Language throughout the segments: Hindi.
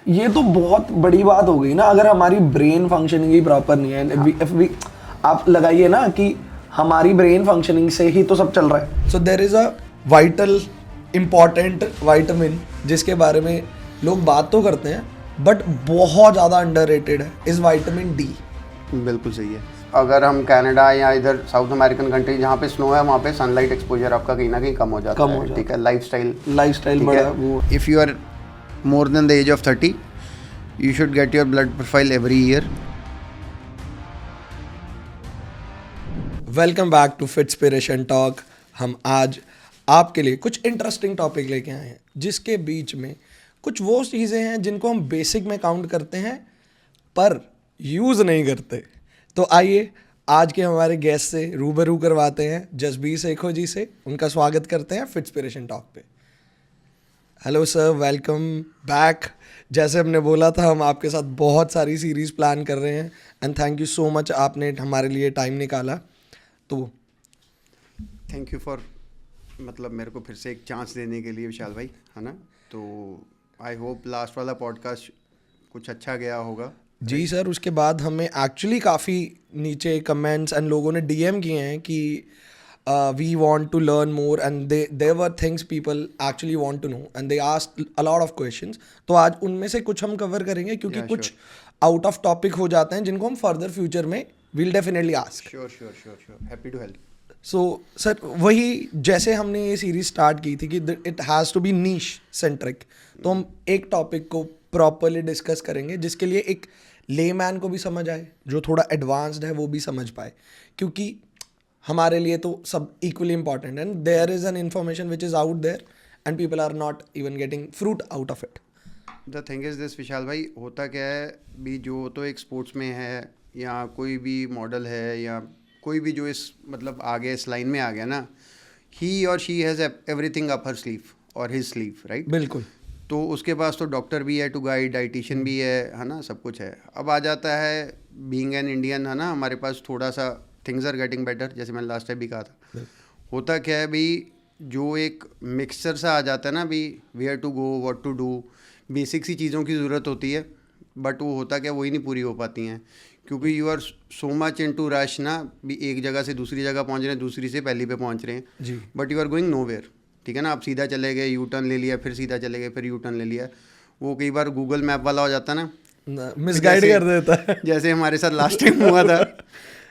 ये तो बहुत बड़ी बात हो गई ना, अगर हमारी ब्रेन फंक्शनिंग ही प्रॉपर नहीं है। if we, आप लगाइए ना कि हमारी ब्रेन फंक्शनिंग से ही तो सब चल रहा है। So there is a vital important vitamin जिसके बारे में लोग बात तो करते हैं बट बहुत ज़्यादा अंडररेटेड है, इज विटामिन डी। बिल्कुल सही है। अगर हम कनाडा या इधर साउथ अमेरिकन कंट्री जहाँ पे स्नो है वहाँ पे सनलाइट एक्सपोजर आपका कहीं ना कहीं कम हो जाता है, ठीक है। लाइफस्टाइल बड़ा वो, if you are more than the age of 30 you should get your blood profile every year. Welcome back to Fitspiration talk. हम आज आपके लिए कुछ इंटरेस्टिंग टॉपिक लेके आए हैं जिसके बीच में कुछ वो चीज़ें हैं जिनको हम बेसिक में काउंट करते हैं पर यूज़ नहीं करते। तो आइए आज के हमारे गेस्ट से रूबरू करवाते हैं, जसबीर सेखो जी से। उनका स्वागत करते हैं फिटस्पिरेशन टॉक पे। Hello sir, welcome back. जैसे हमने बोला था, हम आपके साथ बहुत सारी सीरीज़ प्लान कर रहे हैं and thank you so much, आपने हमारे लिए टाइम निकाला। तो थैंक यू फॉर मतलब मेरे को फिर से एक चांस देने के लिए विशाल भाई, है ना। तो आई होप लास्ट वाला पॉडकास्ट कुछ अच्छा गया होगा। जी सर, उसके बाद हमें एक्चुअली काफ़ी नीचे कमेंट्स एंड लोगों ने डीएम किए हैं कि we want to learn more and there were things people actually want to know and they asked a lot of questions. तो आज उनमें से कुछ हम कवर करेंगे क्योंकि कुछ आउट ऑफ टॉपिक हो जाते हैं जिनको हम फर्दर फ्यूचर में will definitely ask. Sure, happy to help. So sir, वही जैसे हमने ये सीरीज स्टार्ट की थी कि it has to be niche centric, तो हम एक टॉपिक को प्रॉपरली डिस्कस करेंगे जिसके लिए एक लेमैन को भी समझ आए, जो थोड़ा एडवांस्ड है वो भी समझ पाए, क्योंकि हमारे लिए तो सब equally important and there is an information which is out there and people are not even getting fruit out of it. The thing is this Vishal भाई, होता क्या है भी, जो तो एक स्पोर्ट्स में है या कोई भी मॉडल है या कोई भी जो इस मतलब आ गया, इस लाइन में आ गया ना, ही और she has everything up her sleeve और हिज स्लीव, राइट। बिल्कुल। तो उसके पास तो डॉक्टर भी है टू गाइड, डाइटिशियन भी है ना, सब कुछ है। अब आ जाता है बीइंग एन इंडियन, है ना, हमारे पास थोड़ा सा थिंग्स आर गेटिंग बेटर, जैसे मैंने लास्ट टाइम भी कहा था। होता क्या है भी, जो एक मिक्सचर सा आ जाता है ना भी, where to go, what to do, basic सी चीज़ों की ज़रूरत होती है बट वो होता क्या, वही नहीं पूरी हो पाती हैं क्योंकि you are so much in to rush ना भी, एक जगह से दूसरी जगह पहुँच रहे हैं, दूसरी से पहली पे पहुँच रहे हैं जी, but you are going nowhere, ठीक है ना। आप सीधा चले गए, यू टर्न ले लिया, फिर सीधा चले गए, फिर यू टर्न ले लिया। वो कई बार गूगल मैप वाला हो जाता है ना, मिसगाइड कर देता है। जैसे हमारे साथ लास्ट टाइम हुआ था।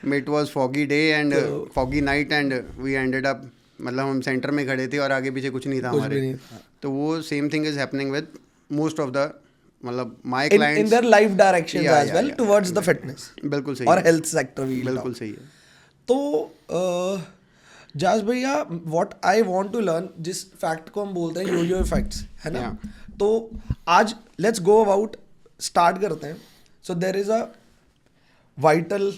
It was foggy day and foggy night and we ended up, मतलब हम सेंटर में खड़े थे और आगे पीछे कुछ नहीं था हमारे। तो वो same thing is happening with most of the मतलब my clients in their life directions as well towards the fitness. बिल्कुल सही और है, हेल्थ सेक्टर भी बिल्कुल सही है। तो जाज भैया, what I want to learn, जिस फैक्ट को हम बोलते हैं योयो इफेक्ट्स, है ना। तो आज लेट्स गो अबाउट, स्टार्ट करते हैं। So there is a vital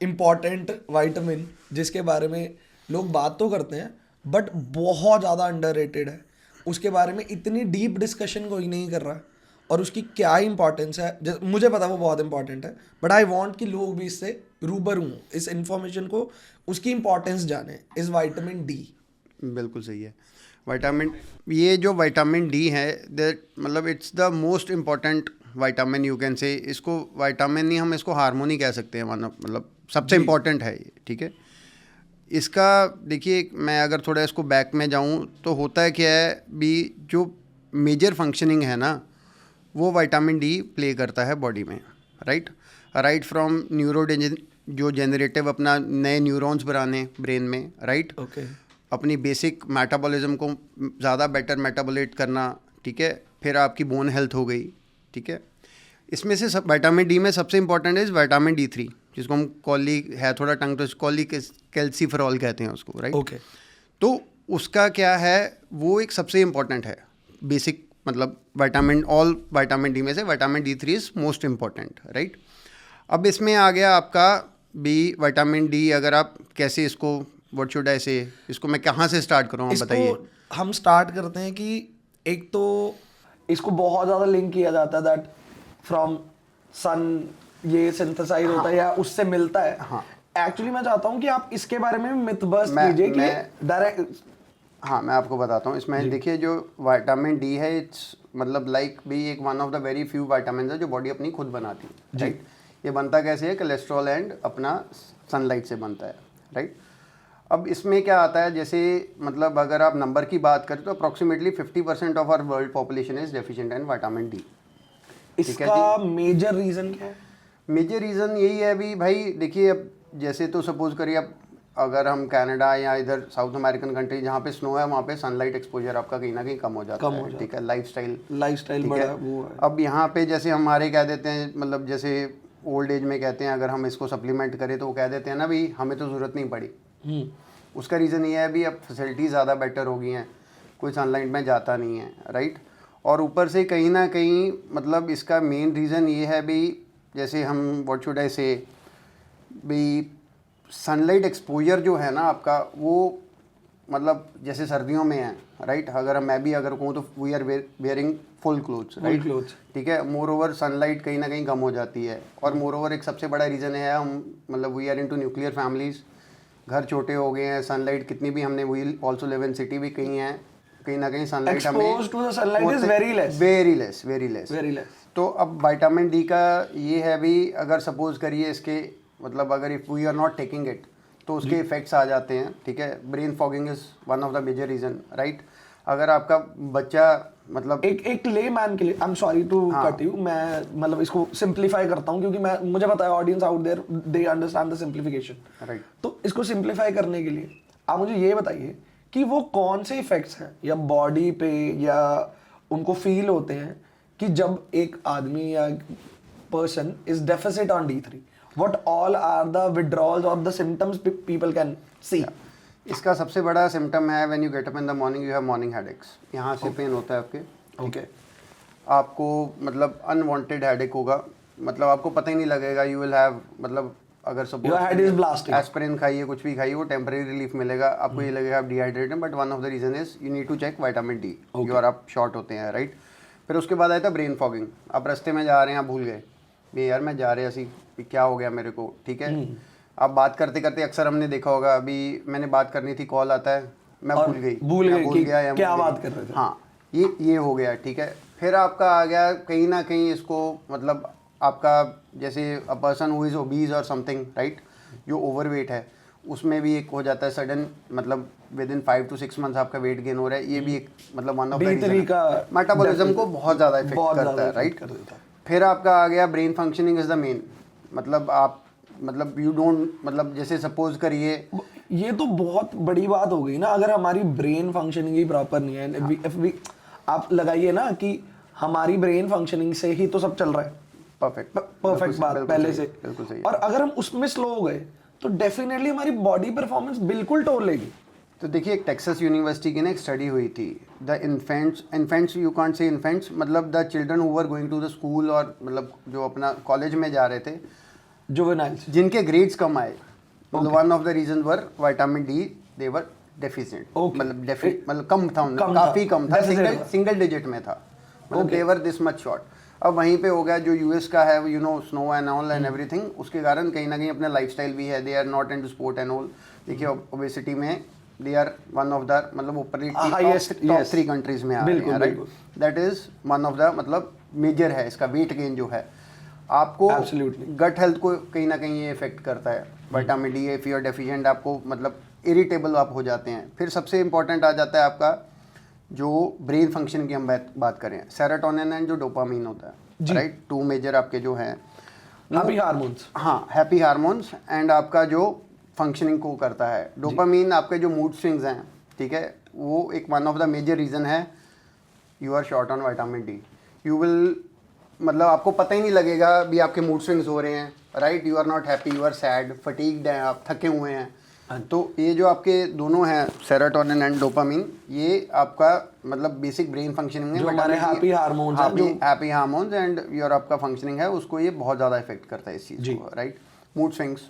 important vitamin जिसके बारे में लोग बात तो करते हैं बट बहुत ज़्यादा अंडररेटेड है। उसके बारे में इतनी डीप डिस्कशन कोई नहीं कर रहा और उसकी क्या इंपॉर्टेंस है। मुझे पता वो बहुत इंपॉर्टेंट है बट आई वांट कि लोग भी इससे रूबरू हों, इस इंफॉर्मेशन को, उसकी इंपॉर्टेंस जाने। इस विटामिन डी। बिल्कुल सही है। विटामिन, ये जो विटामिन डी है दैट मतलब it's the most important vitamin, you can say. इसको विटामिन नहीं, हम इसको हार्मोन ही कह सकते हैं, मतलब सबसे इम्पॉर्टेंट है ये, ठीक है। इसका देखिए, मैं अगर थोड़ा इसको बैक में जाऊँ तो होता है क्या है भी, जो मेजर फंक्शनिंग है ना वो विटामिन डी प्ले करता है बॉडी में, राइट फ्रॉम जो जनरेटिव अपना नए न्यूरॉन्स बनाने ब्रेन में, राइट। ओके। अपनी बेसिक मेटाबॉलिज्म को ज़्यादा बेटर मेटाबोलेट करना, ठीक है। फिर आपकी बोन हेल्थ हो गई, ठीक है। इसमें से सब विटामिन डी में सबसे इंपॉर्टेंट है विटामिन D3, जिसको हम कॉली है थोड़ा टंग तो कॉली कैल्सीफेरॉल कहते हैं उसको, राइट। ओके। तो उसका क्या है, वो एक सबसे इम्पॉर्टेंट है बेसिक, मतलब ऑल विटामिन डी में से vitamin D3 is most important, right. अब इसमें आ गया आपका भी विटामिन डी, अगर आप कैसे इसको, व्हाट शुड आई से, इसको मैं कहाँ से स्टार्ट करूँ, आप बताइए। हम स्टार्ट करते हैं कि एक तो इसको बहुत ज़्यादा लिंक किया जाता है दैट फ्रॉम सन ये सिंथेसाइज होता है या उससे मिलता है। हाँ, एक्चुअली मैं चाहता हूँ कि आप इसके बारे में मिथ बस्ट कीजिए कि डायरेक्ट। हाँ, मैं आपको बताता हूँ। इसमें देखिए, जो विटामिन डी है इट्स मतलब लाइक भी एक one of the very few vitamin है जो बॉडी अपनी खुद बनाती है, राइट। ये बनता कैसे है, कोलेस्ट्रॉल एंड अपना सनलाइट से बनता है, राइट। अब इसमें क्या आता है, जैसे मतलब अगर आप नंबर की बात करें तो approximately 50% of our world population is deficient in vitamin D. इसका मेजर रीजन क्या है? मेजर रीज़न यही है अभी भाई, देखिए अब जैसे तो सपोज करिए अब अगर हम कनाडा या इधर साउथ अमेरिकन कंट्री जहाँ पे स्नो है वहाँ पे सनलाइट एक्सपोजर आपका कहीं ना कहीं कम हो जाता है, ठीक है। लाइफस्टाइल बड़ा वो है। अब यहाँ पे जैसे हमारे कह देते हैं, मतलब जैसे ओल्ड एज में कहते हैं अगर हम इसको सप्लीमेंट करें तो वो कह देते हैं ना भी हमें तो ज़रूरत नहीं पड़ी। उसका रीज़न ये है अभी अब फैसिलिटीज़ ज़्यादा बेटर हो गई हैं, कोई सनलाइट में जाता नहीं है, राइट। और ऊपर से कहीं ना कहीं मतलब इसका मेन रीज़न ये है भी, जैसे हम व्हाट शुड आई से भी सनलाइट एक्सपोजर जो है ना आपका वो मतलब जैसे सर्दियों में है, राइट। अगर मैं भी अगर कहूँ तो we are wearing full clothes, right, ठीक है। मोर ओवर सनलाइट कहीं ना कहीं कम हो जाती है। और मोर ओवर एक सबसे बड़ा रीज़न है हम मतलब we are into nuclear families, घर छोटे हो गए हैं, सनलाइट कितनी भी हमने we also live in city भी कहीं है, कहीं ना कहीं सनलाइट हमें वेरी लेस। तो अब विटामिन डी का ये है भी, अगर सपोज करिए इसके मतलब अगर if we are not taking it तो उसके इफेक्ट्स आ जाते हैं, ठीक है। Brain fogging is one of the major reason, right. अगर आपका बच्चा मतलब एक ले मैन के लिए, I am sorry to cut you, मैं मतलब इसको सिंप्लीफाई करता हूँ क्योंकि मैं मुझे पता है audience out there they understand the simplification, right. तो इसको सिंप्लीफाई करने के लिए आप मुझे ये बताइए कि वो कौन से इफेक्ट्स हैं या बॉडी पे या उनको फील होते हैं कि जब एक आदमी या person is deficit on D3, what all are the withdrawals or the symptoms people can see? इसका सबसे बड़ा सिम्टम है when you get up in the morning you have morning headaches. यहाँ से पेन होता है आपके, ओके। आपको मतलब अनवांटेड हेडेक होगा, मतलब आपको पता ही नहीं लगेगा, यू विल हैव मतलब अगर suppose your head is blasting, aspirin खाइए कुछ भी खाइए वो टेम्परेरी रिलीफ मिलेगा, आपको ये लगेगा आप dehydrated, but one of the reason is you need to check vitamin D, you are आप शॉर्ट होते हैं, राइट। फिर उसके बाद आया था ब्रेन फॉगिंग। आप रास्ते में जा रहे हैं, आप भूल गए भी यार मैं जा रहे ऐसी क्या हो गया मेरे को, ठीक है। आप बात करते करते अक्सर हमने देखा होगा, अभी मैंने बात करनी थी, कॉल आता है, मैं भूल गया या क्या बात कर रहे थे, हाँ ये हो गया, ठीक है। फिर आपका आ गया कहीं ना कहीं इसको मतलब आपका जैसे a person who is obese और समथिंग, राइट, जो ओवरवेट है उसमें भी एक हो जाता है सडन, मतलब विद इन 5 to 6 मंथ्स आपका वेट गेन हो रहा है। ये भी एक मतलब one of the reason metabolism को बहुत ज़्यादा इफेक्ट करता है, राइट। फिर आपका आ गया brain functioning is the main, मतलब आप मतलब यू डोंट मतलब जैसे सपोज करिए, ये तो बहुत बड़ी बात हो गई ना, अगर हमारी ब्रेन फंक्शनिंग ही प्रॉपर नहीं है, if we आप लगाइए ना कि हमारी ब्रेन फंक्शनिंग से ही तो सब चल रहा है, परफेक्ट बात पहले से, बिल्कुल सही। और अगर हम उसमें स्लो हो गए तो डेफिनेटली हमारी बॉडी परफॉर्मेंस बिल्कुल टोल लेगी। तो देखिए एक टेक्सास यूनिवर्सिटी की ना एक स्टडी हुई थी, the infants you can't say infants, मतलब the children who were going to the school और मतलब जो अपना कॉलेज में जा रहे थे, जुवेनाइल्स, जिनके ग्रेड्स कम आए, मतलब one of the reason were vitamin D, they were deficient, मतलब कम था, काफ़ी कम था, सिंगल डिजिट में था, मतलब they were this much short. अब वहीं पे हो गया जो यूएस का है, you know snow and all and everything, उसके कारण कहीं ना कहीं अपना लाइफस्टाइल भी है, they are not into sport and all. देखिए ओबेसिटी में they are one of the मतलब ऊपर टॉप 3 कंट्रीज में आ रहे हैं, right. That is one of the मतलब मेजर है इसका वेट गेन जो है, आपको गट हेल्थ को कहीं ना कहीं ये इफेक्ट करता है। Vitamin D if you are deficient आपको मतलब इरिटेबल आप हो जाते हैं। फिर सबसे इंपॉर्टेंट आ जाता है आपका जो ब्रेन फंक्शन की हम बात करें, सेरोटोनिन एंड जो डोपामीन होता है, राइट, 2 मेजर आपके जो हैं हैप्पी हार्मोन्स, हाँ हैप्पी हार्मोन्स, एंड आपका जो फंक्शनिंग को करता है। डोपामीन आपके जो मूड स्विंग्स हैं, ठीक है, वो एक one of the major reason है you are short on vitamin D. You will मतलब आपको पता ही नहीं लगेगा भी आपके मूड स्विंग्स हो रहे हैं, right, you are not happy, you are sad, fatigued हैं, आप थके हुए हैं। तो ये जो आपके दोनों हैं सेरोटोनिन एंड डोपामीन, ये आपका मतलब बेसिक ब्रेन फंक्शनिंग है, जो हमारे हैप्पी हार्मोन्स हैं, जो हैप्पी हार्मोन्स एंड योर आपका फंक्शनिंग है, उसको ये बहुत ज़्यादा इफेक्ट करता है इस चीज़ को, right. Mood swings,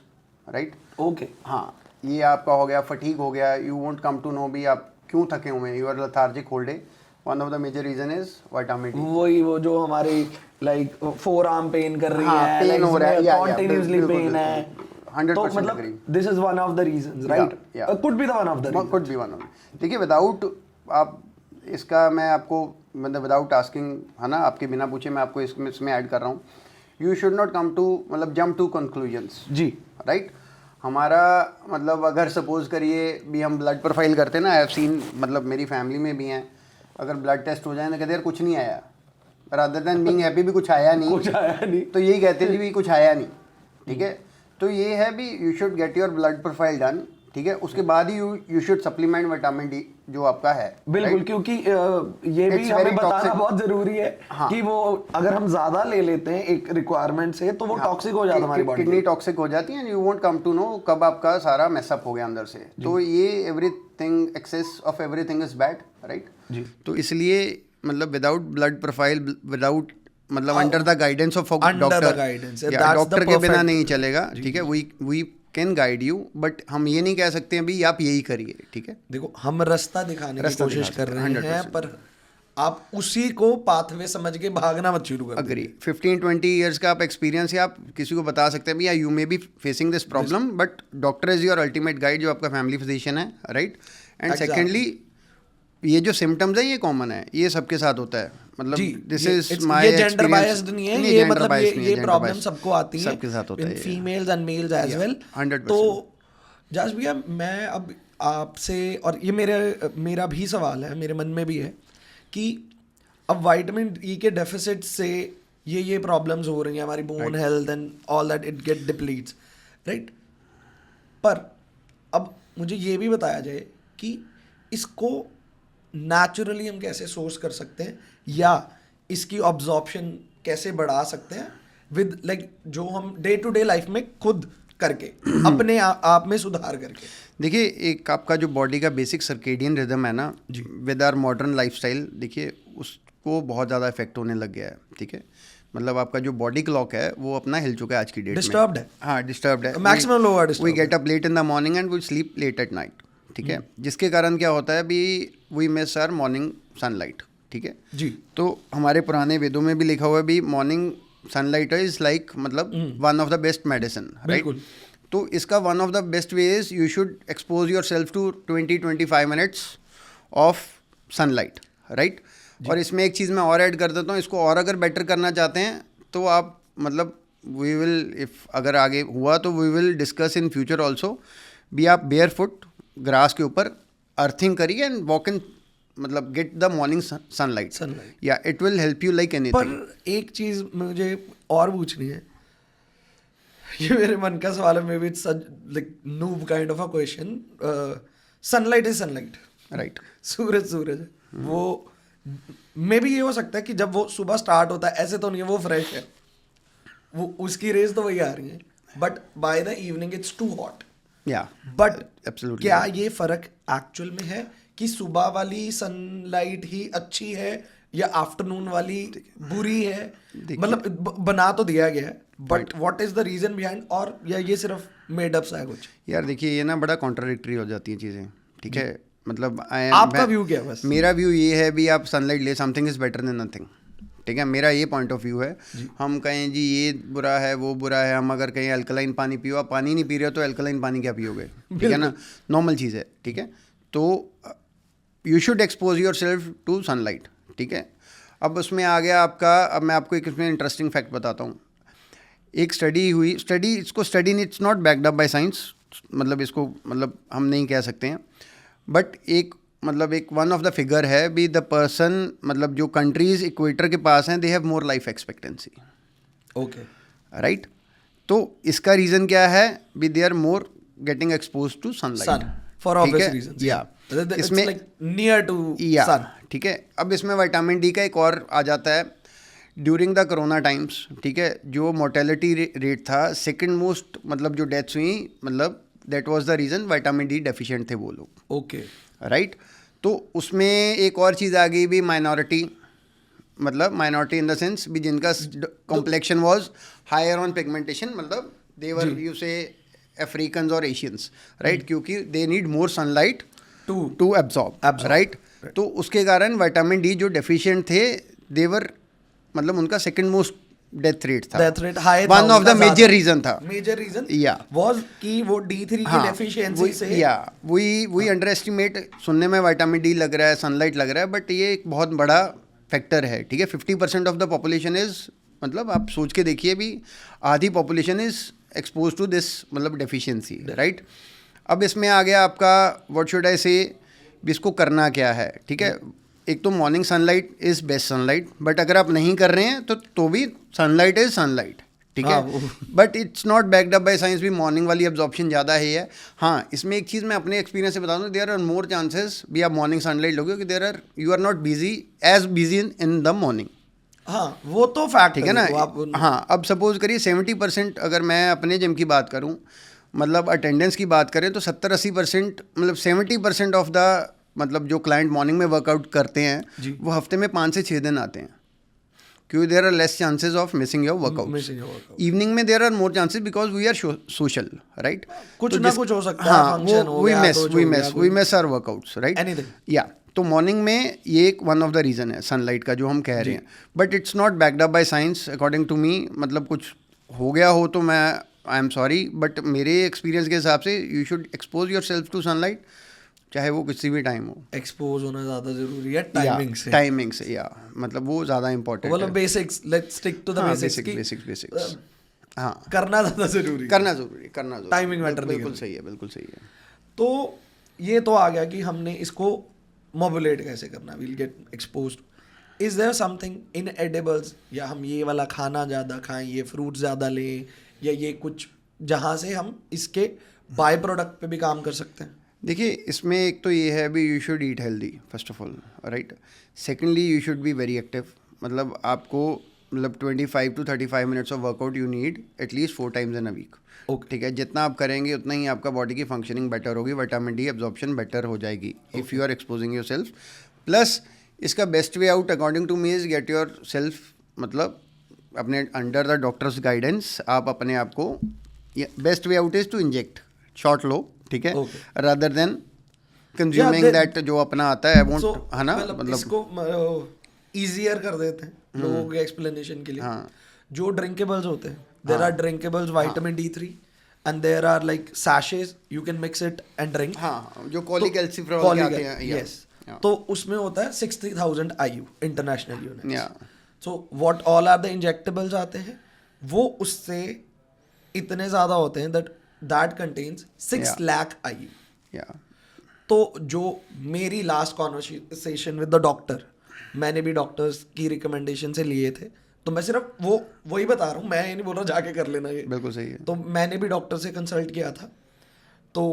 right, okay, हाँ ये आपका हो गया, फटीग हो गया, you won't come to know भी आप क्यों थके हुए हैं, you are lethargic whole day, one of the major reason is vitamin D. वही वो जो हमारे लाइक फोर आर्म पेन कर रही है, पेन हो रहा है, कंटीन्यूअसली पेन है, 100% मतलब this is one of the reasons, right, could be the one of the reason, could be one of. देखिए विदाउट आप इसका मैं आपको मतलब विदाउट आस्किंग, है ना, आपके बिना पूछे मैं आपको इसमें ऐड कर रहा हूँ, you should not come to मतलब जंप टू कंक्लूजन्स जी, राइट। हमारा मतलब अगर सपोज करिए भी हम ब्लड प्रोफाइल करते हैं ना, आई हैव सीन, मतलब मेरी फैमिली में भी हैं, अगर ब्लड टेस्ट हो जाए ना कहते यार कुछ नहीं आया, रादर देन बीइंग हैप्पी भी कुछ आया नहीं, तो यही कहते हैं जी भी कुछ आया नहीं, ठीक है। तो ये है भी you should get your blood profile done, ठीक है, उसके बाद ही you should supplement vitamin D जो आपका है। बिल्कुल, क्योंकि ये भी हमें बताना बहुत जरूरी है कि वो अगर हम ज्यादा ले लेते हैं एक रिक्वायरमेंट से तो वो टॉक्सिक हो जाता है हमारी बॉडी, किडनी टॉक्सिक हो जाती है, you won't come to know कब आपका सारा मेसअप हो गया अंदर से। तो ये everything, excess of everything is bad, right जी। तो इसलिए मतलब विदाउट ब्लड प्रोफाइल, विदाउट मतलब under the guidance of doctor के बिना नहीं चलेगा, ठीक है। We can guide you, but हम ये नहीं कह सकते हैं भी आप यही करिए, ठीक है। देखो हम रास्ता दिखाने की कोशिश कर रहे हैं, पर आप उसी को पाथवे समझ के भागना मत शुरू कर। अग्री, 15-20 ईयर्स का आप एक्सपीरियंस है, आप किसी को बता सकते हैं भैया you may be facing this problem, but doctor is your ultimate guide, जो आपका फैमिली फिजिशियन है, राइट। एंड सेकेंडली ये जो सिम्टम्स है ये कॉमन है, ये सबके साथ होता है, मतलब this is my experience, gender biased नहीं है ये, मतलब ये प्रॉब्लम सबको आती है, सबके साथ होता है, females and males as well. 100%। तो जस भैया मैं अब आपसे, और ये मेरा भी सवाल है, मेरे मन में भी है कि अब विटामिन ई के डेफिसिट से ये प्रॉब्लम्स हो रही हैं, हमारी bone health and all that, it get depletes, right. पर अब मुझे ये भी बताया जाए कि इसको नेचुरली हम कैसे सोर्स कर सकते हैं, या इसकी ऑब्जॉर्प्शन कैसे बढ़ा सकते हैं विद लाइक जो हम डे टू डे लाइफ में खुद करके अपने आप में सुधार करके। देखिए, एक आपका जो बॉडी का बेसिक सर्केडियन रिदम है ना, विद आवर मॉडर्न लाइफस्टाइल, देखिए उसको बहुत ज़्यादा इफेक्ट होने लग गया है, ठीक है। मतलब आपका जो बॉडी क्लॉक है वो अपना हिल चुका है आज की डेट में, डिस्टर्ब्ड है। हाँ, डिस्टर्ब्ड है, मैक्सिमम लोग are disturbed. We get up late in the morning and we sleep late at night, ठीक है। जिसके कारण क्या होता है भी we miss our morning sunlight, ठीक है जी। तो हमारे पुराने वेदों में भी लिखा हुआ है भी मॉर्निंग सनलाइट इज लाइक मतलब one of the best medicine, right. तो इसका one of the best way is you should expose yourself to 20-25 minutes of sunlight, right. और इसमें एक चीज़ मैं और ऐड कर देता हूँ, इसको और अगर बेटर करना चाहते हैं तो आप मतलब वी विल, इफ़ अगर आगे हुआ तो we will discuss in future also भी आप बेयर फुट ग्रास के ऊपर अर्थिंग करिए एंड वॉक इन, मतलब गेट द मॉर्निंग सनलाइट, या it will help you like anything. पर एक चीज़ मुझे और पूछनी है, ये मेरे मन का सवाल है, maybe it's like noob kind of a question. Sunlight is sunlight, right. सूरज है, वो मे बी ये हो सकता है कि जब वो सुबह स्टार्ट होता है ऐसे तो नहीं है, वो फ्रेश है, वो उसकी रेज तो वही आ रही है, but by the evening it's too hot. या बट एब्सोल्युटली, क्या ये फर्क एक्चुअल में है कि सुबह वाली सनलाइट ही अच्छी है या आफ्टरनून वाली बुरी है? मतलब बना तो दिया गया है, but what is the reason behind, और या ये सिर्फ मेड अप सा है कुछ? यार देखिए, ये ना बड़ा कॉन्ट्राडिक्टरी हो जाती हैं चीज़ें, ठीक है। मतलब आपका व्यू क्या है? बस मेरा व्यू ये है भी आप सनलाइट ले, something is better than nothing, ठीक है। मेरा ये पॉइंट ऑफ व्यू है। हम कहें जी ये बुरा है वो बुरा है, हम अगर कहें अल्कलाइन पानी पियो, आप पानी नहीं पी रहे हो तो अल्कलाइन पानी क्या पियोगे, ठीक है ना, नॉर्मल चीज़ है, ठीक है। तो you should expose yourself to sunlight, ठीक है। अब उसमें आ गया आपका, अब मैं आपको एक इसमें इंटरेस्टिंग फैक्ट बताता हूँ। एक स्टडी हुई, इसको study it's not backed up by science, मतलब इसको मतलब हम नहीं कह सकते हैं, बट एक मतलब एक वन ऑफ द फिगर है भी द पर्सन, मतलब जो कंट्रीज इक्वेटर के पास हैं they have more life expectancy, okay, right. तो इसका रीज़न क्या है भी they are more getting expose to sunlight for obvious reasons, या इसमें नियर टू सन, ठीक है। अब इसमें विटामिन डी का एक और आ जाता है, ड्यूरिंग द कोरोना टाइम्स, ठीक है, जो मोर्टेलिटी रेट था सेकंड मोस्ट, मतलब जो डेथ्स हुई, मतलब that was the reason vitamin D deficient थे वो लोग, ओके, राइट। तो उसमें एक और चीज़ आ गई भी माइनॉरिटी, मतलब माइनॉरिटी इन द सेंस भी जिनका complexion was higher on pigmentation, मतलब they were you say Africans और एशियंस, राइट, क्योंकि they need more sunlight to absorb, right. तो उसके कारण विटामिन डी जो डेफिशिएंट थे देवर, मतलब उनका second most death rate high, one of the major reason या वाज कि वो D3 की डेफिशिएंसी से, या वी अंडर एस्टिमेट, सुनने में विटामिन डी लग रहा है, सनलाइट लग रहा है, बट ये एक बहुत बड़ा फैक्टर है, ठीक है। 50% ऑफ द पॉपुलेशन इज, मतलब आप सोच के देखिए भी आधी population is expose to this मतलब डेफिशिएंसी, राइट। अब इसमें आ गया आपका व्हाट शुड आई से, इसको करना क्या है, ठीक है। एक तो morning sunlight is best sunlight, but अगर आप नहीं कर रहे हैं तो भी सनलाइट इज़ सनलाइट, ठीक है। But it's not backed up by science भी मॉर्निंग वाली एब्जॉर्प्शन ज़्यादा ही है। हाँ, इसमें एक चीज़ मैं अपने एक्सपीरियंस से बता दूँ, देयर आर मोर चांसेस भी आप मॉर्निंग सनलाइट लोगे कि there are you are not busy as busy in the morning. हाँ, वो तो फैक्ट ठीक है ना। हाँ, अब सपोज करिए 70%, अगर मैं अपने जिम की बात करूँ, मतलब अटेंडेंस की बात करें तो 70-80%, मतलब 70% ऑफ द मतलब जो क्लाइंट मॉर्निंग में वर्कआउट करते हैं वो हफ्ते में 5 से 6 दिन आते हैं, क्योंकि there are less chances of missing your workout. Evening में there are more chances because we are social, right. कुछ ना कुछ हो सकता है, हाँ, फंक्शन हो गया, we miss our workouts, right. Anything, या तो मॉर्निंग में ये एक वन ऑफ द रीज़न है सनलाइट का जो हम कह रहे हैं, but it's not backed up by science according to me. मतलब कुछ हो गया हो तो मैं आई एम सॉरी, बट मेरे एक्सपीरियंस के हिसाब से you should expose yourself to sunlight, चाहे वो किसी भी टाइम हो। एक्सपोज होना ज़्यादा ज़रूरी है टाइमिंग से या मतलब वो ज़्यादा इंपॉर्टेंट है। Basics, let's stick to the basics. हाँ, करना ज़्यादा ज़रूरी, करना ज़रूरी। टाइमिंग मैटर नहीं, बिल्कुल सही है। तो ये तो आ गया कि हमने इसको मोबुलेट कैसे करना, will get exposed. Is there something in edibles, या हम ये वाला खाना ज़्यादा खाएं, ये फ्रूट ज़्यादा लें, या ये कुछ जहाँ से हम इसके बाय प्रोडक्ट पे भी काम कर सकते हैं? देखिए, इसमें एक तो ये है भी you should eat healthy first of all, right. Secondly you should be very active, मतलब आपको मतलब 25 to 35 minutes of workout you need at least 4 times in a week, ठीक है। जितना आप करेंगे उतना ही आपका बॉडी की फंक्शनिंग बेटर होगी, विटामिन डी एब्जॉर्प्शन बेटर हो जाएगी if you are exposing yourself. Plus इसका best way out according to me is get yourself, मतलब अपने अंडर द डॉक्टर्स गाइडेंस आप अपने आप को, best way out is to inject shot लो, ठीक है, रादर देन कंज्यूमिंग दैट जो अपना आता है वोंट, है ना। मतलब इसको ईजियर कर देते हैं लोगों के एक्सप्लेनेशन के लिए। हाँ, जो ड्रिंकेबल्स होते हैं, there are drinkables vitamin D3 and there are like सैशेस, you can mix it and drink. हाँ, जो कॉलीकैल्सिफेरॉल के आते हैं, यस, तो उसमें होता है 60,000 IU international unit. So what all are the injectables आते हैं, वो उससे इतने ज़्यादा होते हैं दैट कंटेन्स 6 लाख IU। तो जो मेरी last conversation with the doctor, मैंने भी डॉक्टर्स की रिकमेंडेशन से लिए थे, तो मैं सिर्फ वही बता रहा हूँ, मैं ये नहीं बोल रहा जाके कर लेना, ये बिल्कुल सही है। तो मैंने भी डॉक्टर से कंसल्ट किया था, तो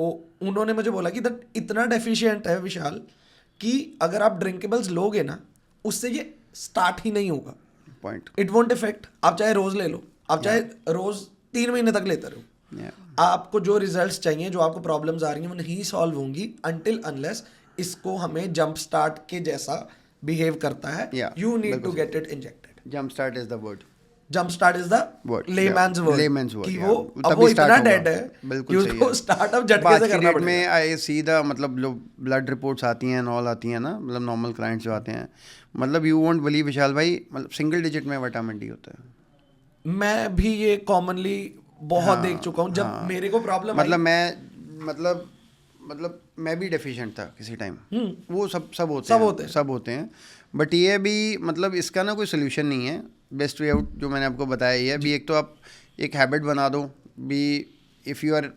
उन्होंने मुझे बोला कि दैट इतना डेफिशिएंट है विशाल कि अगर आप ड्रिंकेबल्स लोगे ना, उससे ये स्टार्ट ही नहीं होगा, पॉइंट, इट वोंट इफेक्ट। आप चाहे रोज ले लो, आप चाहे रोज 3 महीने तक लेते रहो, आपको जो रिजल्ट्स चाहिए, जो आपको प्रॉब्लम्स आ रही हैं, वो नहीं सॉल्व होंगी अनटिल अनलेस इसको हमें जंप स्टार्ट के जैसा बिहेव करता है। You need to get it injected. Jump start is the word, jump start is the layman's word, कि वो अब तभी वो इतना start डेड होगा। है बिल्कुल कि सही उसको है। स्टार्ट अब झटके से करना पड़ेगा। में आई सी द मतलब जो ब्लड रिपोर्ट्स आती हैं ऑल आती हैं ना, मतलब नॉर्मल क्लाइंट्स जो आते हैं, मतलब यू वोंट बिलीव विशाल भाई, मतलब सिंगल डिजिट में विटामिन डी होता है। मैं भी ये कॉमनली बहुत देख चुका हूँ। जब मेरे को प्रॉब्लम मतलब मैं भी डेफिशिएंट था किसी टाइम, वो सब होते हैं, बट ये भी मतलब इसका ना कोई सोल्यूशन नहीं है। बेस्ट वे आउट जो मैंने आपको बताया ये है भी, एक तो आप एक हैबिट बना दो भी, if you are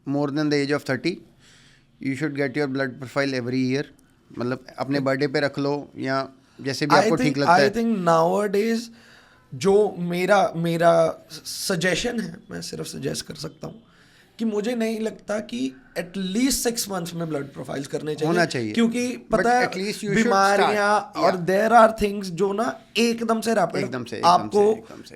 more than the age of 30 you should get your blood profile every year, मतलब अपने बर्थडे पे रख लो या जैसे भी आपको ठीक लगता है। आई थिंक नाउअडेज जो मेरा सजेशन है, मैं सिर्फ सजेस्ट कर सकता हूँ कि मुझे नहीं लगता कि एटलीस्ट 6 months में ब्लड प्रोफाइल्स करने चाहिए, होना चाहिए, क्योंकि पता है बीमारियां और देयर आर थिंग्स जो ना एकदम से रैपिड आपको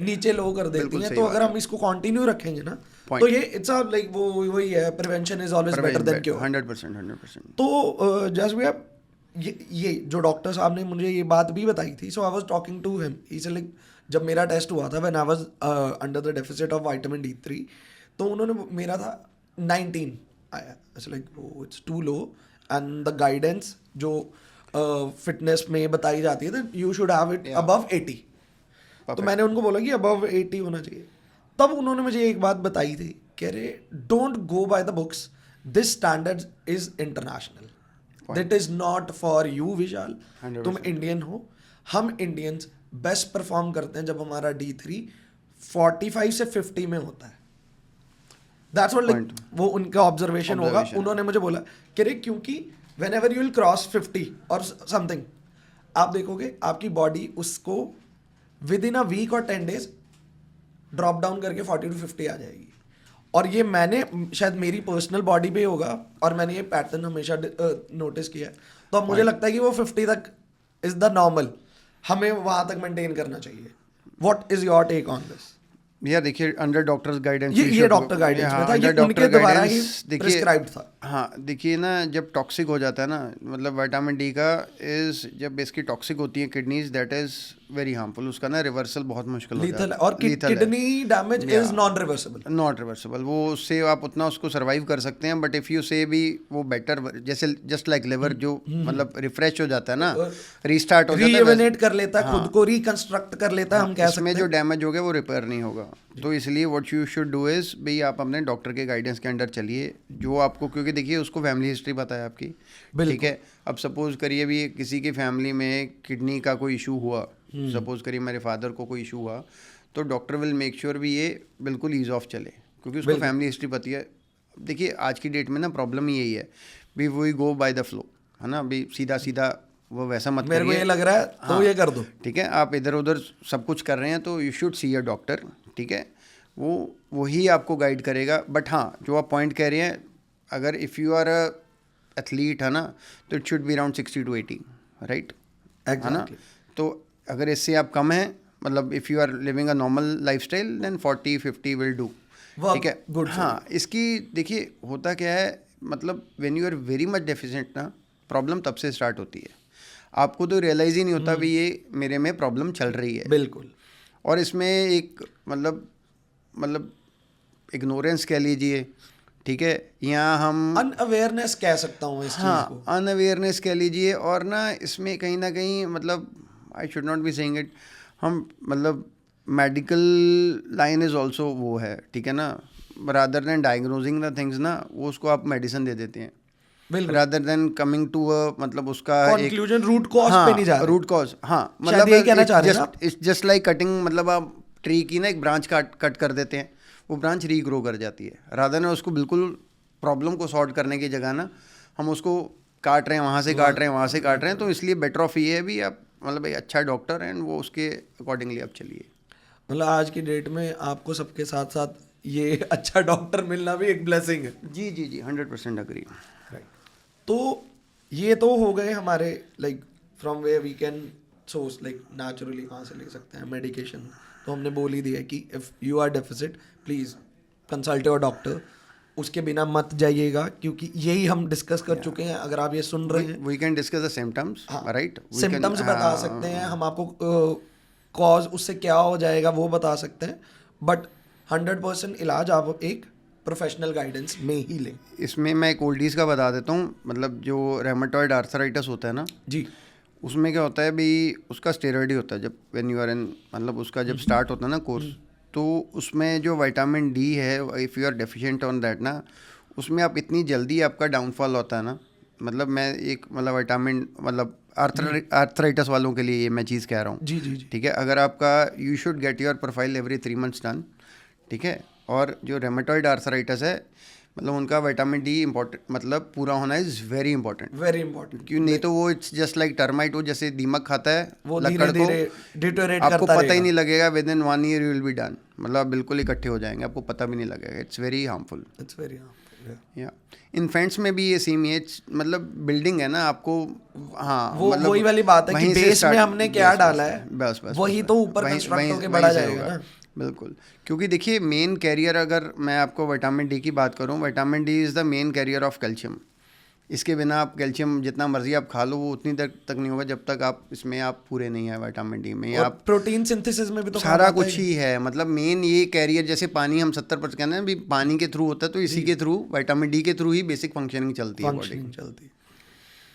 नीचे लो कर देती हैं। तो अगर हम इसको कंटिन्यू रखेंगे ना, तो ये इट्स लाइक वही है, prevention is always better than cure. 100%। तो जस्ट भैया ये जो डॉक्टर साहब ने मुझे ये बात भी बताई थी, so I was talking to him, he said like जब मेरा टेस्ट हुआ था when I was under the deficit of vitamin D3, तो उन्होंने मेरा था 19 आया, ऐसे लाइक वो it's too low and the guidance जो फिटनेस में बताई जाती है that you should have it above 80। तो मैंने उनको बोला कि अबव 80 होना चाहिए। तब उन्होंने मुझे एक बात बताई थी, कह रहे don't go by the books, this standard is international, that is not for you Vishal. तुम इंडियन हो, हम इंडियंस बेस्ट परफॉर्म करते हैं जब हमारा D3 45 से 50 में होता है. दैट्स व्हाट, लाइक वो उनका ऑब्जर्वेशन होगा. उन्होंने मुझे बोला कि रे क्योंकि when ever you will cross 50 और समथिंग, आप देखोगे आपकी बॉडी उसको विद इन अ वीक और 10 डेज ड्रॉप डाउन करके 40 to 50 आ जाएगी. और ये मैंने शायद मेरी पर्सनल बॉडी पे होगा और मैंने ये पैटर्न हमेशा नोटिस किया है. तो अब मुझे लगता है कि वो 50 तक इज द नॉर्मल, हमें वहां तक मेंटेन करना चाहिए. What is your take on this? या देखिए अंडर डॉक्टर्स गाइडेंस, ये डॉक्टर गाइडेंस में था, ये उनके द्वारा ही प्रिस्क्राइब्ड था. हाँ देखिए ना, जब टॉक्सिक हो जाता है ना, मतलब विटामिन डी का इज जब इसकी टॉक्सिक होती है kidneys, that is very harmful. उसका ना रिवर्सल बहुत मुश्किल हो जाता है. और kidney damage is non reversible. Not reversible. वो उससे आप उतना उसको सर्वाइव कर सकते हैं, बट इफ़ यू से भी वो बेटर, जैसे जस्ट लाइक लिवर जो मतलब रिफ्रेश हो जाता है ना, रीस्टार्ट हो जाता है, रीइवेनेट कर लेता है, खुद को रिकंस्ट्रक्ट कर लेता है. हम कह सकते हैं जो डैमेज हो गया वो रिपेयर नहीं होगा. तो इसलिए what you should do is भाई आप अपने डॉक्टर के गाइडेंस के अंडर चलिए, जो आपको, क्योंकि देखिए उसको फैमिली हिस्ट्री पता है आपकी, ठीक है. अब सपोज करिए भी किसी की फैमिली में किडनी का कोई इशू हुआ, सपोज करिए मेरे फादर को कोई इशू हुआ, तो डॉक्टर विल मेक श्योर भी ये बिल्कुल ईज ऑफ चले, क्योंकि उसको फैमिली हिस्ट्री पता है. देखिए आज की डेट में ना प्रॉब्लम यही है भी we go by the flow, है ना, भी सीधा सीधा वो वैसा मत करिए. मेरे को ये लग रहा है तो ये कर दो, ठीक है. आप इधर उधर सब कुछ कर रहे हैं तो you should see a doctor, ठीक है. वही आपको गाइड करेगा. बट हाँ, जो आप पॉइंट कह रहे हैं, अगर if you are a athlete, है ना, तो it should be around 60 to 80, right, है ना. तो अगर इससे आप कम हैं, मतलब if you are living a normal lifestyle, then 40-50 will do, ठीक है. हाँ, इसकी देखिए होता क्या है, मतलब when you are very much deficient ना, प्रॉब्लम तब से स्टार्ट होती है. आपको तो रियलाइज़ ही नहीं होता भी ये मेरे में प्रॉब्लम चल रही है. बिल्कुल. और इसमें एक मतलब इग्नोरेंस कह लीजिए, ठीक है, यहाँ हम अनअवेयरनेस कह सकता हूँ इस चीज़ को. अनअवेयरनेस कह लीजिए. और ना इसमें कहीं ना कहीं मतलब I should not be saying it, हम मतलब मेडिकल लाइन इज़ ऑल्सो वो है, ठीक है ना, rather than diagnosing the things ना, वो उसको आप मेडिसिन दे देते हैं, rather than coming to a मतलब उसका कंक्लूजन रूट कॉज पे नहीं जा रहे. रूट कॉज, हाँ, मतलब ये कहना चाह रहे हैं इट्स जस्ट लाइक कटिंग, मतलब आप ट्री की ना एक ब्रांच कट कर देते हैं, वो ब्रांच रीग्रो कर जाती है. रादर देन उसको बिल्कुल प्रॉब्लम को सॉर्ट करने की जगह ना हम उसको काट रहे हैं, वहाँ से काट रहे हैं, वहाँ से काट रहे हैं. तो इसलिए बेटर ऑफ ये है भी आप मतलब एक अच्छा डॉक्टर एंड वो उसके अकॉर्डिंगली आप चलिए. मतलब आज की डेट में आपको सबके साथ साथ ये अच्छा डॉक्टर मिलना भी एक ब्लेसिंग है. जी जी जी, 100% अग्री. तो ये तो हो गए हमारे like from where we can source, like naturally कहाँ से ले सकते हैं मेडिकेशन. तो हमने बोल ही दिया कि if you are deficit please consult your doctor. उसके बिना मत जाइएगा, क्योंकि यही हम डिस्कस कर चुके हैं. अगर आप ये सुन रहे हैं, we can discuss the symptoms, right, symptoms बता सकते हैं हम आपको, कॉज उससे क्या हो जाएगा वो बता सकते हैं, बट 100% इलाज आप एक प्रोफेशनल गाइडेंस में ही लें. इसमें मैं एक ओल्डीज़ का बता देता हूँ, मतलब जो रेमेटॉइड आर्थराइटिस होता है ना जी, उसमें क्या होता है भी उसका स्टेरॉइड ही होता है. जब व्हेन यू आर इन, मतलब उसका जब स्टार्ट होता है ना कोर्स, तो उसमें जो विटामिन डी है, if you are deficient on that ना, उसमें आप इतनी जल्दी आपका डाउनफॉल होता है ना. मतलब मैं एक मतलब विटामिन मतलब आर्थराइटिस वालों के लिए ये मैं चीज़ कह रहा हूँ. जी जी जी, ठीक है. अगर आपका you should get your profile every 3 months done, ठीक है. और जो रेमेटॉइड आर्थराइटिस है, मतलब उनका विटामिन डी इम्पोर्टेंट, मतलब पूरा होना is very important, very important. क्यों नहीं तो वो इट्स जस्ट लाइक टर्माइट, वो जैसे दीमक खाता है वो लकड़ को, डिटोरेट आपको करता पता ही नहीं लगेगा, with in 1 year you will be done. मतलब आप बिल्कुल इकट्ठे हो जाएंगे, आपको पता भी नहीं लगेगा. It's very harmful. It's very harmful. या इन्फेंट्स में भी ये सेम ही है, मतलब बिल्डिंग है ना आपको. हाँ, वो मतलब वही वाली बात है कि बेस में हमने क्या डाला है, बस वही तो ऊपर कंस्ट्रक्ट होके बढ़ा जाएगा ना. बिल्कुल. क्योंकि देखिए मेन कैरियर, अगर मैं आपको विटामिन डी की बात करूं, vitamin D is the main carrier of calcium. इसके बिना आप कैल्शियम जितना मर्जी आप खा लो, वो उतनी देर तक नहीं होगा जब तक आप इसमें आप पूरे नहीं है विटामिन डी में. आप प्रोटीन सिंथेसिस में भी तो सारा कुछ ही है. मतलब मेन ये कैरियर, जैसे पानी हम 70% कहते हैं भी पानी के थ्रू होता है, तो इसी के थ्रू विटामिन डी के थ्रू ही बेसिक फंक्शनिंग चलती है बॉडी की.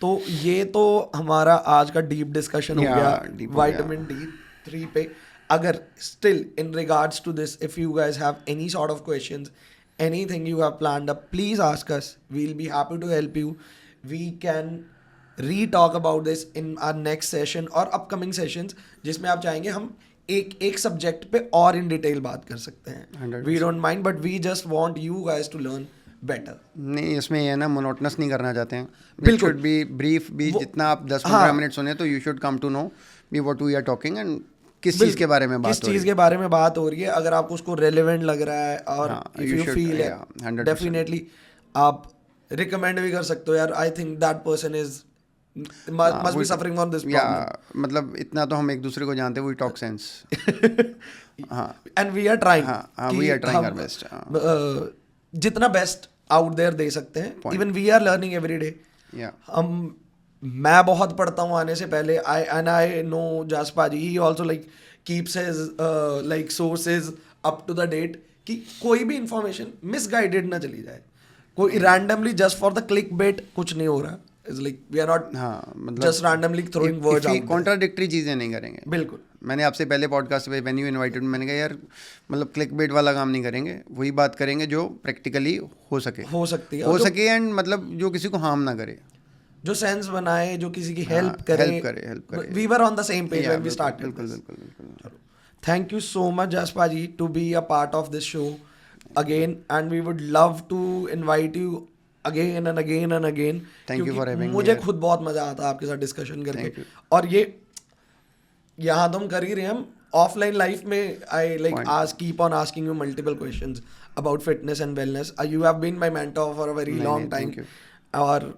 तो ये तो हमारा आज का डीप डिस्कशन हो गया विटामिन D3 पे. अगर still in regards to this, if you guys have any sort of questions, anything you have planned up, please ask us. We'll be happy to help you. We can re talk about this in our next session और अपकमिंग सेशंस, जिसमें आप चाहेंगे हम एक सब्जेक्ट पे और इन डिटेल बात कर सकते हैं. 100%. We don't mind, but we just want you guys to learn better. नहीं, इसमें ये ना मोनोटनस नहीं करना चाहते हैं. बिल्कुल. शुड बी ब्रीफ भी, जितना आप 10-15 मिनट सुने तो you should come to know be what we are talking and किस चीज़ के बारे में बात हो रही है. किस चीज़ के बारे में बात हो रही है. अगर आपको उसको रेलेवेंट लग रहा है और if you you should, feel yeah, 100%. Definitely आप रिकमेंड भी कर सकते हो यार. I think that person is must be suffering from this या प्रॉब्लम. मतलब इतना तो हम एक दूसरे को जानते हैं, वी टॉक सेंस. हाँ, एंड वी आर ट्राइंग. हाँ, we are trying our best. जितना बेस्ट आउट देयर दे सकते हैं. Even we are learning every day. मैं बहुत पढ़ता हूँ आने से पहले. I know Jaspa ji, he also like keeps his like sources up to the date, कि कोई भी इंफॉर्मेशन मिसगाइडेड ना चली जाए. कोई randomly just for the click bait कुछ नहीं हो रहा. Is like we are not just randomly throwing words out. Contradictory चीज़ें नहीं करेंगे. बिल्कुल. मैंने आपसे पहले पॉडकास्ट पे व्हेन यू इनवाइटेड, मैंने कहा यार मतलब क्लिक बेट वाला काम नहीं करेंगे, वही बात करेंगे जो प्रैक्टिकली हो सके, हो सकती है, हो सके एंड मतलब जो किसी को हार्म ना करे, जो सेंस बनाए, जो किसी की हेल्प करे. We were on the same page when we started. बिल्कुल. Thank you so much, Jaspa ji, to be a part of this show again, and we would love to invite you again and again and again. Thank you for having me. मुझे खुद बहुत मजा आता है आपके साथ डिस्कशन करके. और ये यहाँ तो हम कर ही रहे हैं. हम ऑफलाइन लाइफ में I like keep on asking you multiple questions about fitness and wellness. You have been my mentor for a very long time. और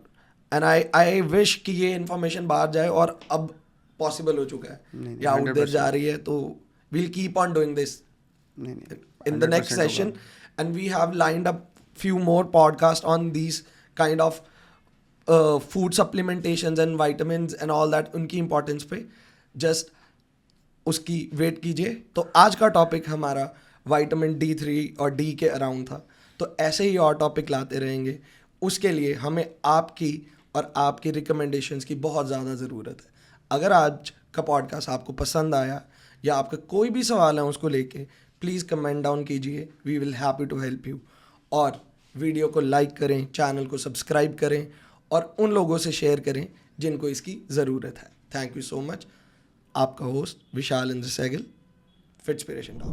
एंड आई विश कि ये इन्फॉर्मेशन बाहर जाए, और अब पॉसिबल हो चुका है, या आउट देयर जा रही है. तो we'll keep on doing this in the next session, and we have lined up few more podcasts on these kind of food supplementations and vitamins and all that, उनकी importance पे just उसकी वेट कीजिए. तो आज का टॉपिक हमारा विटामिन D3 और D के अराउंड था. तो ऐसे ही और टॉपिक लाते रहेंगे. उसके लिए हमें आपकी और आपकी रिकमेंडेशंस की बहुत ज़्यादा ज़रूरत है. अगर आज का पॉडकास्ट आपको पसंद आया, या आपका कोई भी सवाल है उसको लेके, प्लीज़ कमेंट डाउन कीजिए. We will happy to help you. और वीडियो को लाइक करें, चैनल को सब्सक्राइब करें, और उन लोगों से शेयर करें जिनको इसकी ज़रूरत है. Thank you so much. आपका होस्ट विशाल इंद्र सहगल, फिटस्पिरेशन टॉक.